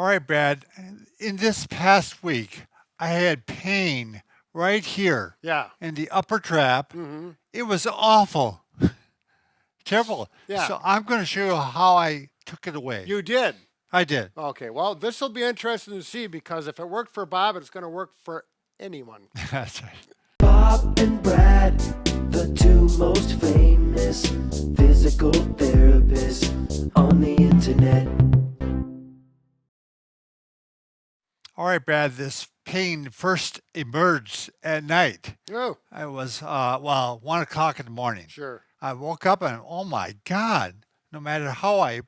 All right, Brad. In this past week, I had pain right here Yeah. in the upper trap. Mm-hmm. It was awful, terrible. Yeah. So I'm going to show you how I took it away. You did. I did. Okay. Well, this will be interesting to see because if it worked for Bob, it's going to work for anyone. That's right. Bob and Brad, the two most famous physical therapists on the internet. All right, Brad. This pain first emerged at night. Oh, I was 1 o'clock in the morning. sure. I woke up and oh my God! No matter how I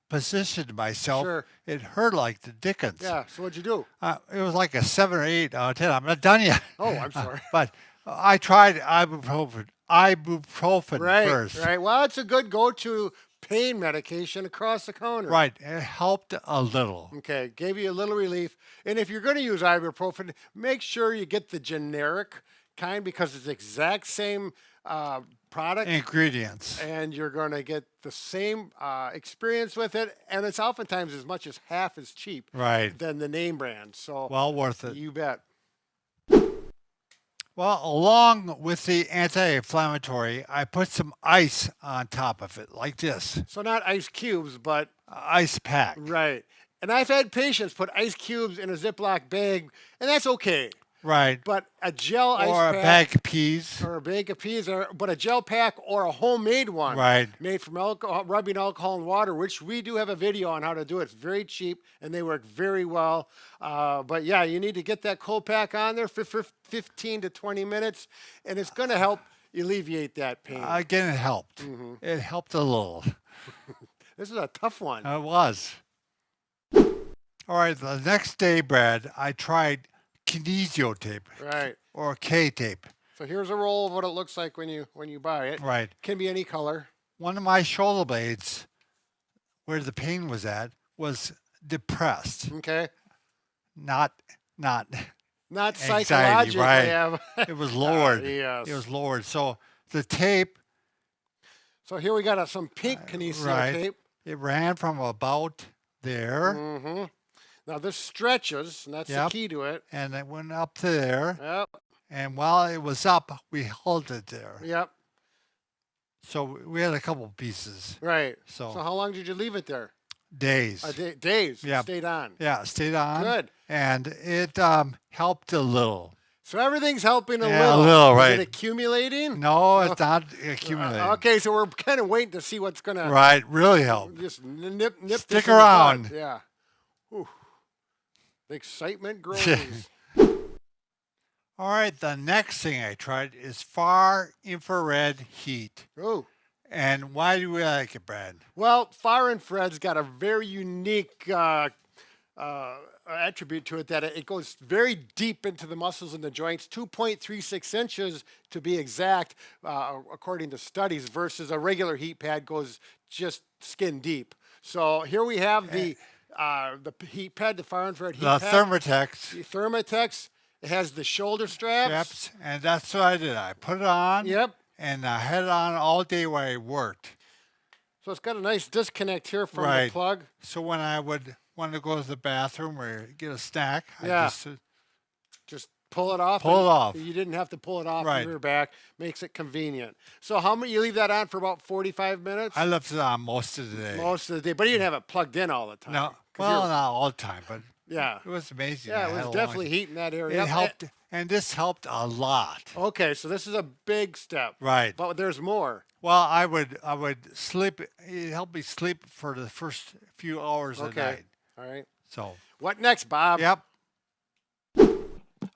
positioned myself, Sure. it hurt like the dickens. Yeah. So what'd you do? It was like a 7 or 8 out of 10. I'm not done yet. Oh, I'm sorry. But I tried ibuprofen Right. first. Right. Well, it's a good go-to pain medication across the counter. Right. It helped a little. Okay, gave you a little relief. And if you're going to use ibuprofen, make sure you get the generic kind because it's the exact same product, Ingredients. and you're going to get the same experience with it. And it's oftentimes as much as half as cheap Right. than the name brand. So Well worth it. you bet. Well, along with the anti-inflammatory, I put some ice on top of it, like this. So not ice cubes, but Ice pack. right. And I've had patients put ice cubes in a Ziploc bag, and that's okay. Right. But a gel ice Or a pack bag of peas. or a bag of peas, but a gel pack or a homemade one, Right. made from alcohol, rubbing alcohol and water, which we do have a video on how to do it. It's very cheap and they work very well. But yeah, you need to get that cold pack on there for 15 to 20 minutes, and it's going to help alleviate that pain. Again, it helped. Mm-hmm. It helped a little. This is a tough one. It was. All right, the next day, Brad, I tried kinesio tape Right. or K tape. So here's a roll of what it looks like when you buy it. Right. Can be any color. One of my shoulder blades, where the pain was at, was depressed. Okay. Not Not anxiety, psychologically. right. Yeah. It was lowered. Yes. It was lowered. So the tape, So here we got some pink kinesio right. tape. It ran from about there, Mm-hmm. Now this stretches, and that's the Yep. key to it. and it went up to there. Yep, And while it was up, we held it there. yep, So we had a couple pieces. right. So So how long did you leave it there? days. Days. Yep. Stayed on. Yeah, stayed on. Good. And it helped a little. So everything's helping a Yeah, little. a little, Is right. it accumulating? No, it's not accumulating. Okay, so we're kind of waiting to see what's gonna Right, really helped. just nip. Stick this in the bud. around. Yeah. Whew. The excitement grows. All right, the next thing I tried is far infrared heat. Oh. And why do we like it, Brad? Well, far infrared's got a very unique attribute to it that it goes very deep into the muscles and the joints, 2.36 inches to be exact, according to studies, versus a regular heat pad goes just skin deep. So here we have the heat pad, the far infrared heat The pad. Thermotex The Thermotex. It has the shoulder straps. straps, and that's what I did. I put it on, Yep. and I had it on all day while I worked. So it's got a nice disconnect here from the Right. plug. So when I would want to go to the bathroom or get a snack, Yeah. I just Just pull it off. Pull and it off. You didn't have to pull it off Right. from your back. Makes it convenient. So how many you leave that on for about 45 minutes? I left it on most of the day. Most of the day, but you didn't have it plugged in all the time. No, 'Cause well, you're- not all the time, but yeah, it was amazing. yeah, I it had was a long- definitely heating that area. It up. helped, and this helped a lot. Okay, so this is a big step. Right. But there's more. Well, I would sleep. It helped me sleep for the first few hours at Okay. night. All right. So, What next, Bob? yep.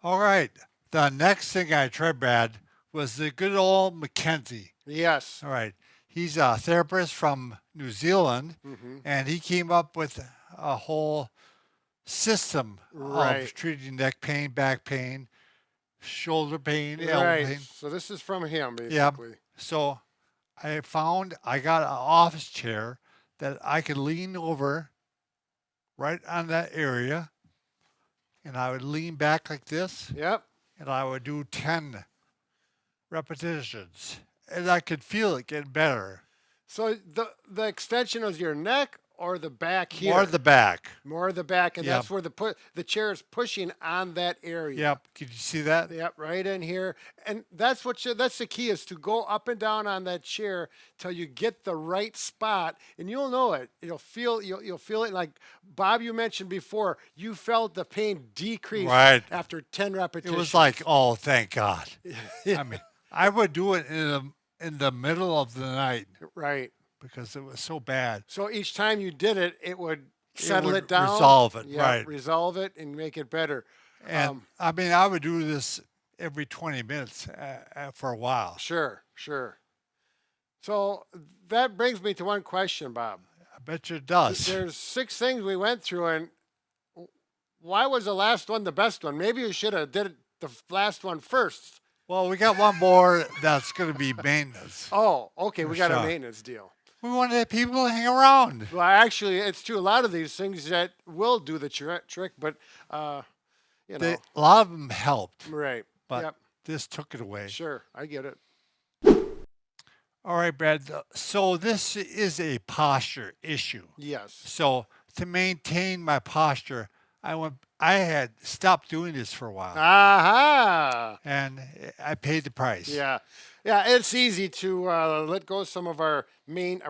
All right. The next thing I tried, Brad, was the good old Mackenzie. Yes. All right. He's a therapist from New Zealand, Mm-hmm. and he came up with a whole system Right. of treating neck pain, back pain, shoulder pain, elbow pain. Right. So this is from him, Yep. basically. So I got an office chair that I could lean over right on that area, and I would lean back like this, Yep. and I would do 10 repetitions, and I could feel it getting better. So the extension is your neck or the back here. More the back. More of the back, and Yep. that's where the chair is pushing on that area. Yep. Can you see that? Yep, right in here, and that's that's the key, is to go up and down on that chair till you get the right spot, and you'll know it. You'll feel it. Like Bob, you mentioned before, you felt the pain decrease Right. after 10 repetitions. It was like, oh, thank God. I mean, I would do it in the middle of the night right. because it was so bad. So each time you did it, it would settle would it down, resolve it, yeah, right. resolve it, and make it better. And I mean, I would do this every 20 minutes for a while. Sure. So that brings me to one question, Bob. I bet you it does. There's 6 things we went through, and why was the last one the best one? Maybe you should have did it the last one first. Well, we got one more that's going to be maintenance. Oh, okay, we got a Sure. maintenance deal. We wanted people to hang around. Well, actually, it's true. A lot of these things that will do the trick, but you know, A lot of them helped, right? but Yep. this took it away. Sure, I get it. All right, Brad. So this is a posture issue. Yes. So to maintain my posture, I had stopped doing this for a while, Aha. and I paid the price. Yeah. Yeah, it's easy to let go of some of our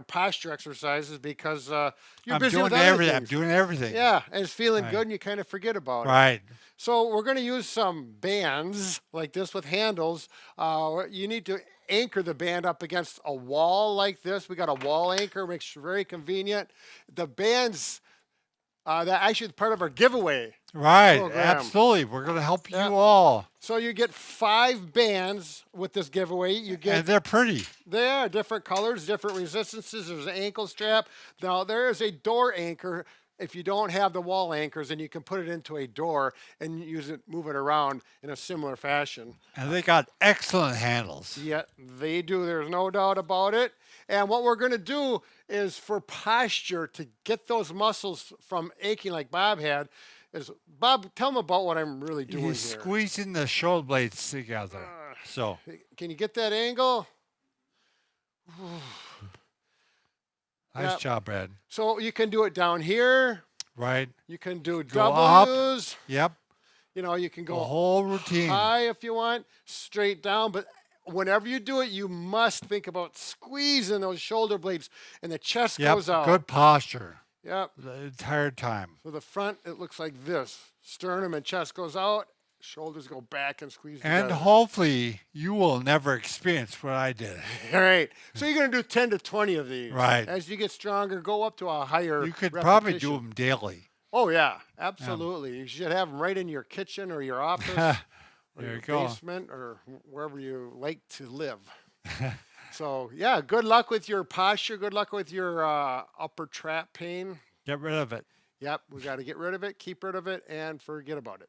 posture exercises because you're I'm busy doing with other everything. I'm things. doing everything. Yeah, and it's feeling Right. good, and you kind of forget about it. Right. So we're going to use some bands like this with handles. You need to anchor the band up against a wall like this. We got a wall anchor, makes it very convenient. The bands, that actually is part of our giveaway. Right. Program. Absolutely. We're going to help Yeah. you all. So you get 5 bands with this giveaway. You get And they're pretty. They are different colors, different resistances. There's an ankle strap. Now, there is a door anchor. If you don't have the wall anchors, then you can put it into a door and use it, move it around in a similar fashion. And they got excellent handles. Yeah, they do. There's no doubt about it. And what we're going to do is, for posture, to get those muscles from aching like Bob had, is, Bob, tell them about what I'm really doing He's here. squeezing the shoulder blades together. So, Can you get that angle? nice Yep. job, Brad. So you can do it down here. Right. You can do Go up. W's. Yep. You know, you can The go whole routine. high if you want, straight down. But whenever you do it, you must think about squeezing those shoulder blades, and the chest Yep. goes out. Good posture Yep. the entire time. So the front, it looks like this. Sternum and chest goes out. Shoulders go back and squeeze And together. hopefully you will never experience what I did. All right. So you're going to do 10 to 20 of these. Right. As you get stronger, go up to a higher You could probably do repetition. them daily. Oh, yeah. Absolutely. You should have them right in your kitchen or your office. Or There your you go. basement, or wherever you like to live. So, yeah, good luck with your posture. Good luck with your upper trap pain. Get rid of it. Yep, we got to get rid of it, keep rid of it, and forget about it.